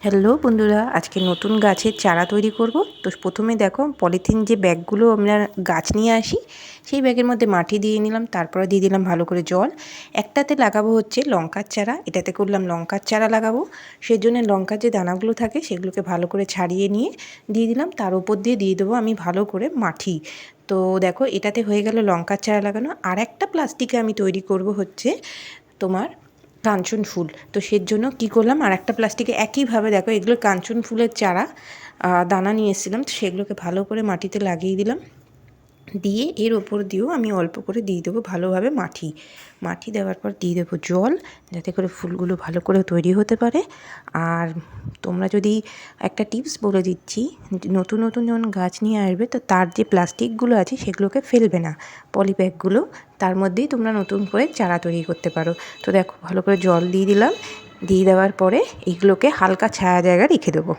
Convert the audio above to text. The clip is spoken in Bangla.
হ্যালো বন্ধুরা, আজকে নতুন গাছের চারা তৈরি করব। তো প্রথমে দেখো পলিথিন যে ব্যাগগুলো আমরা গাছ নিয়ে আসি সেই ব্যাগের মধ্যে মাটি দিয়ে নিলাম, তারপরে দিয়ে দিলাম ভালো করে জল। একটাতে লাগাবো হচ্ছে লঙ্কার চারা, এটাতে করলাম লঙ্কার চারা লাগাবো। সেই জন্য লঙ্কার যে দানাগুলো থাকে সেগুলোকে ভালো করে ছাড়িয়ে নিয়ে দিয়ে দিলাম, তার উপর দিয়ে দেবো আমি ভালো করে মাটি। তো দেখো এটাতে হয়ে গেল লঙ্কার চারা লাগানো। আর একটা প্লাস্টিকে আমি তৈরি করব হচ্ছে তোমার কাঞ্চন ফুল। তো সের জন্য কী করলাম, আর একটা প্লাস্টিকে একইভাবে দেখো এগুলো কাঞ্চন ফুলের চারা দানা নিয়ে এসেছিলাম, তো সেগুলোকে ভালো করে মাটিতে লাগিয়ে দিলাম। দিয়ে এর ওপর দিয়েও আমি অল্প করে দিয়ে দেবো ভালোভাবে মাটি দেওয়ার পর দিয়ে দেবো জল, যাতে করে ফুলগুলো ভালো করে তৈরি হতে পারে। আর তোমরা যদি একটা টিপস বলে দিচ্ছি, নতুন নতুন যখন গাছ নিয়ে আসবে তো তার যে প্লাস্টিকগুলো আছে সেগুলোকে ফেলবে না, পলিব্যাগগুলো, তার মধ্যেই তোমরা নতুন করে চারা তৈরি করতে পারো। তো দেখো ভালো করে জল দিয়ে দিলাম, দিয়ে দেওয়ার পরে এইগুলোকে হালকা ছায়া জায়গায় রেখে দেবো।